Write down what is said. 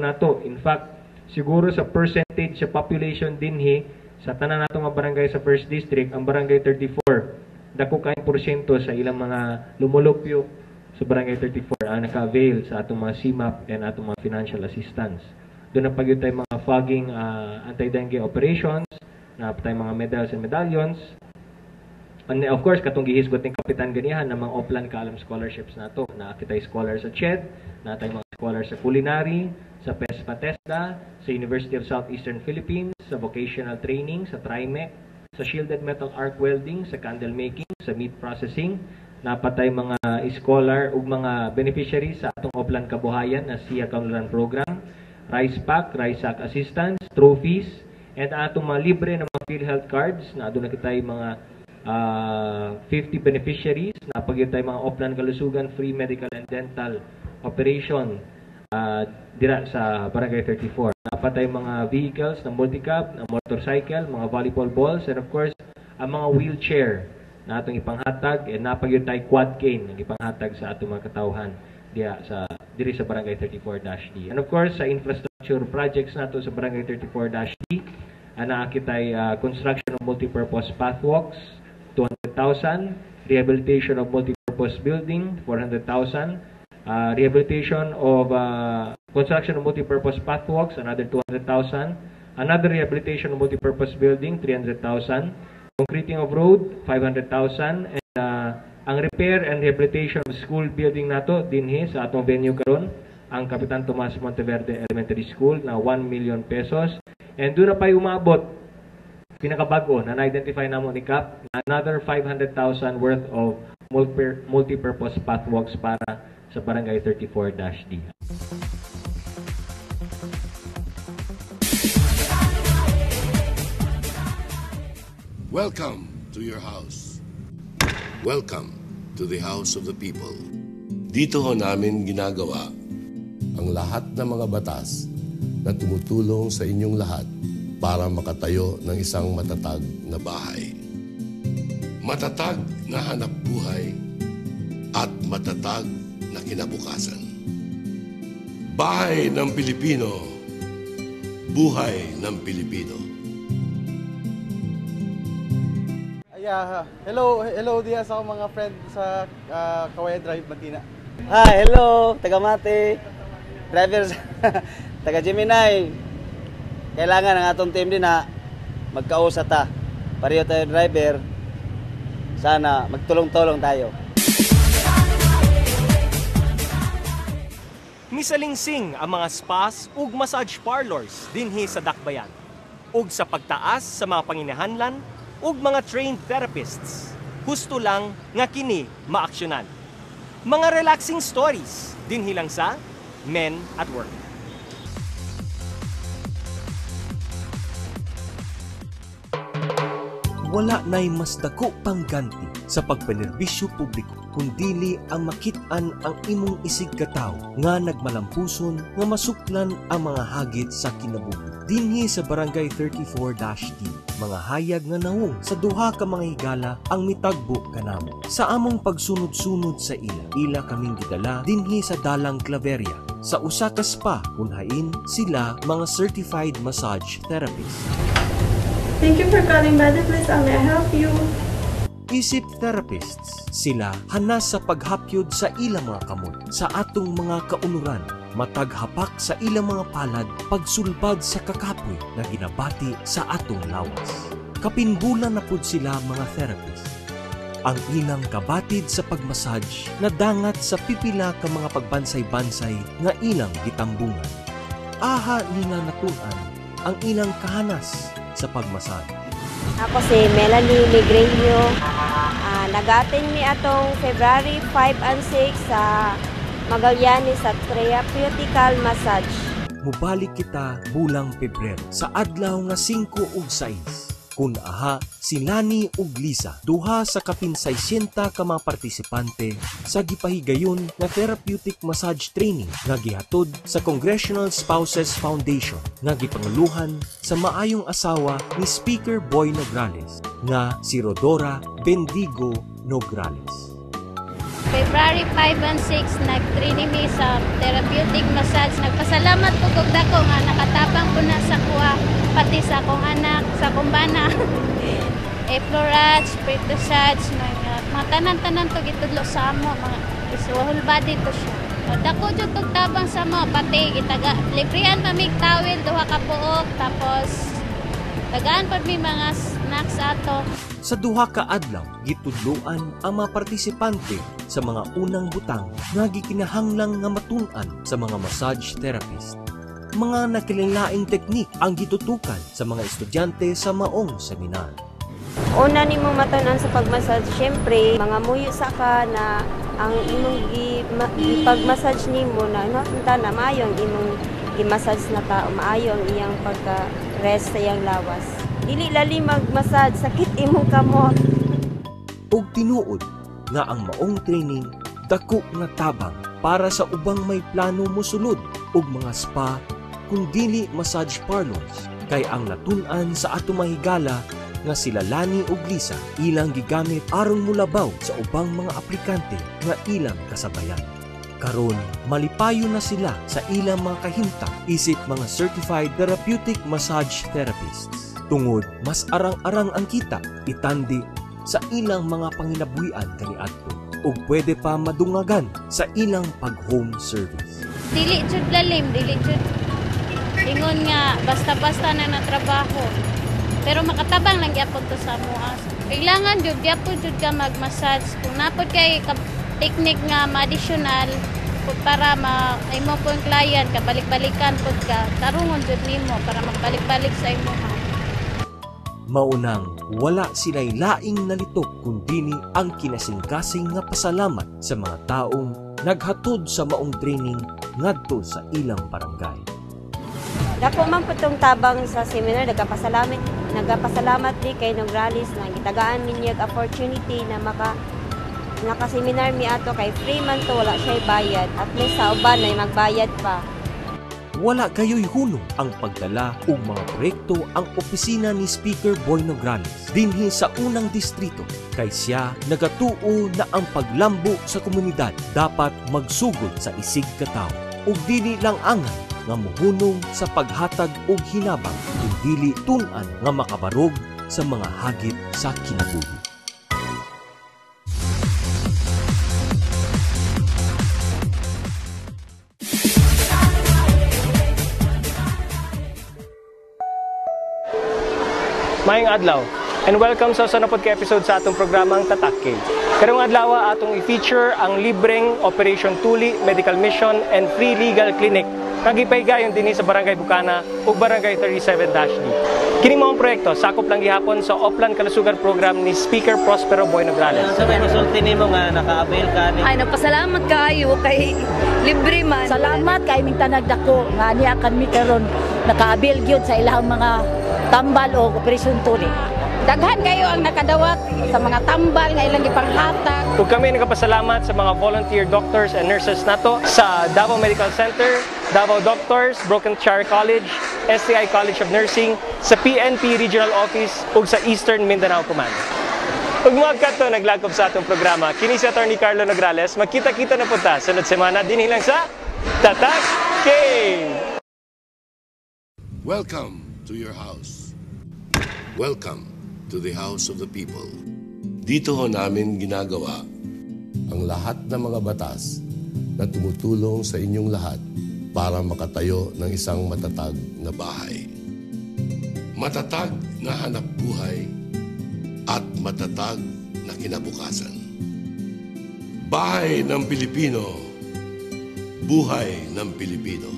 nato. In fact, siguro sa percentage sa population dinhi sa tanan nato nga barangay sa 1st District, ang barangay 34 dako kay porsyento sa ilang mga lumulupyo sa barangay 34 ang naka-avail sa atong mga CMAP and atong mga financial assistance. Doon na pagyud tay mga fogging anti-dengue operations, na tay mga medals and medallions. And of course, katong gihisgot ning kapitan ganihan ng mga Oplan Kaalam scholarships nato. Na kitay scholar sa CHED, na tay mga scholar sa culinary, sa PESPA TESDA, sa University of Southeastern Philippines, sa vocational training, sa TRIMEC, sa shielded metal arc welding, sa candle making, sa meat processing. Napatay mga scholar ug mga beneficiaries sa atong Oplan Kabuhayan na SIA Kaunlaran Program, rice pack, rice sack assistance, trophies, and atong mga libre na mga PhilHealth cards na aduna kitay mga 50 beneficiaries na pagyud tay mga Oplan Kalusugan free medical and dental operation dira sa Barangay 34. Napatay mga vehicles na multicab, na motorcycle, mga volleyball balls, and of course ang mga wheelchair na atong ipanghatag, and napagyud tay quad cane ang ipanghatag sa atong mga katawhan diri sa Barangay 34-D. And of course sa infrastructure projects nato sa Barangay 34-D, ana kitay construction of multipurpose pathwalks 200,000, rehabilitation of multipurpose building 400,000, rehabilitation of construction of multipurpose pathwalks another 200,000, another rehabilitation of multipurpose building 300,000, concreting of road 500,000, and ang repair and rehabilitation of school building nato dinhi sa atong venue karon, ang Kapitan Tomas Monteverde Elementary School na 1 million pesos. And doon na pa'y umabot, pinakabago na na-identify namo ni Cap, another 500,000 worth of multi-purpose pathwalks para sa Barangay 34-D. Welcome to your house. Welcome to the house of the people. Dito ho namin ginagawa ang lahat ng mga batas na tumutulong sa inyong lahat para makatayo ng isang matatag na bahay. Matatag na hanap buhay at matatag na kinabukasan. Bahay ng Pilipino, buhay ng Pilipino. Hello diya sa mga friend sa Kawayan Drive, Mantina. Hello, taga Mate, drivers, taga Gemini. Kailangan ang atong team din na magkausa ta. Pareho tayo driver, sana magtulong-tulong tayo. Misalingsing ang mga spas ug massage parlors dinhi sa Dakbayan. Ug sa pagtaas sa mga panginahanlan ug mga trained therapists. Husto lang nga kini maaksyonan. Mga relaxing stories dinhi lang sa Men at Work. Wala na'y mas dako pang ganti sa pagpanerbisyo publiko kundili ang makit-an ang imong isig katawo nga nagmalampuson nga masuklan ang mga hagit sa kinabuhi. Dinhi sa Barangay 34-D, mga hayag nga nawong sa duha ka mga higala ang mitagbo kanamo. Sa among pagsunod-sunod sa ila kaming gidala dinhi sa Dalang Claveria. Sa usa ka spa kunhain sila mga certified massage therapist. Thank you for calling Body Place. How may I help you? Isip therapists, sila hanas sa paghapyod sa ilang mga kamot, sa atong mga kaunuran, mataghapak sa ilang mga palad, pagsulbad sa kakapoy na ginabati sa atong lawas. Kapinbulan na pud sila mga therapist. Ang ilang kabatid sa pagmasaj na dangat sa pipila ka mga pagbansay-bansay nga ilang gitambungan. Aha nila natunan ang ilang kahanas sa pagmasaj. Ako si Melanie Negreño. Nag-attend mi atong February 5 and 6 sa Magallanes sa Therapeutical Massage. Mubalik kita bulang Pebrero sa adlaw nga 5 ug 6. Kun aha si Lani ug Lisa, duha sa kapin 60 ka mga partisipante sa gipahigayon nga therapeutic massage training nga gihatod sa Congressional Spouses Foundation nga gipanguluhan sa maayong asawa ni Speaker Boy Nograles nga si Rodora Bendigo Nograles. February 5 and 6 nag-training mi sa therapeutic massage. Nagpasalamat po kog dako nga nakatabang po na sa kuha pati sa akong anak, sa akong bana. Eflorage, Printosage, mga tanan-tanan to gitudlo sa amo, mga whole body to siya. Dako jud tog tabang sa mo pati gitaga librihan pa mig towel duha ka puok tapos tagaan pud mi mga snacks ato. Sa duha ka adlaw, gitudloan ang mga partisipante sa mga unang butang nga gikinahanglang nga matun-an sa mga massage therapist. Mga nakilaing teknik ang gitutukan sa mga estudyante sa maong seminar. Una nimo matunan sa pagmassage, syempre mga muyo sa ka na ang imong ipag-massage nimo na nakita na maayo ang imong gi-massage na tao, maayo ang iyang pagka-rest sa iyang lawas. Dili lali mag-massage, sakit imong kamot. Ug tinuod nga ang maong training dako nga tabang para sa ubang may plano mosulod og mga spa kung dili massage parlors kay ang natun-an sa ato mahigala nga sila Lani ug Lisa ilang gigamit aron mulabaw sa ubang mga aplikante nga ilang kasabayan. Karon malipayo na sila sa ilang mga kahimtang isip mga certified therapeutic massage therapists. Tungod mas arang-arang ang kita itandi sa ilang mga panginabuhian kaniadto ug pwede pa madungagan sa ilang pag-home service. Dili jud lalim, dili jud ingon nga basta-basta na natrabaho. Pero makatabang lang gyapon to sa mua. Kailangan jud gyapon jud ka mag-massage kung napod kay technique nga ma-additional para imo po yung client kabalik-balikan pud ka. Tarungon jud nimo para magbalik-balik sa imo. Maunang wala sila'y laing nalitok kundini ang kinasingkasing nga pasalamat sa mga taong naghatod sa maong training ngadto sa ilang barangay. Dako man po itong tabang sa seminar, nagapasalamat di kay Nograles na gitagaan ninyag opportunity na nakaseminar mi ato kay free man to, wala siya'y bayad at least sa uban ay magbayad pa. Wala kayo'y hunong ang pagdala og mga proyekto ang opisina ni Speaker Boy Nograles dinhi sa unang distrito kay siya nagatuo na ang paglambo sa komunidad dapat magsugod sa isig ka tawo ug dili lang angan nga muhunong sa paghatag og hinabang ug dili tun-an nga makabarog sa mga hagit sa kinabuhi. Maayong adlaw and welcome sa sanapod ka episode sa atong programang Tatak K. Karong adlaw atong i-feature ang libreng Operation Tuli Medical Mission and Free Legal Clinic kagipaygayon dinhi sa Barangay Bukana ug Barangay 37-D. Kini mao ang proyekto sakop lang gihapon sa Oplan Kalusugan Program ni Speaker Prospero Boy Nograles. Sa may resulti nimo nga naka-avail ka ni? Ay nagpasalamat kaayo kay libre man. Salamat kay ming tanag dako nga niya kan mi karon naka-avail gyud sa ilahang mga tambal o Operation Tuli. Daghan kayo ang nakadawat sa mga tambal nga ilang ipanghatag. Ug kami nagapasalamat sa mga volunteer doctors and nurses nato sa Davao Medical Center, Davao Doctors, Broken Chair College, STI College of Nursing, sa PNP Regional Office ug sa Eastern Mindanao Command. Ug mga kadto naglagop sa atong programa, kini si Attorney Carlo Nograles. Magkita-kita na punta sunod semana dinhi lang sa Tatak K. Welcome to your house. Welcome to the house of the people. Dito ho namin ginagawa ang lahat ng mga batas na tumutulong sa inyong lahat para makatayo ng isang matatag na bahay. Matatag na hanap buhay at matatag na kinabukasan. Bahay ng Pilipino, buhay ng Pilipino.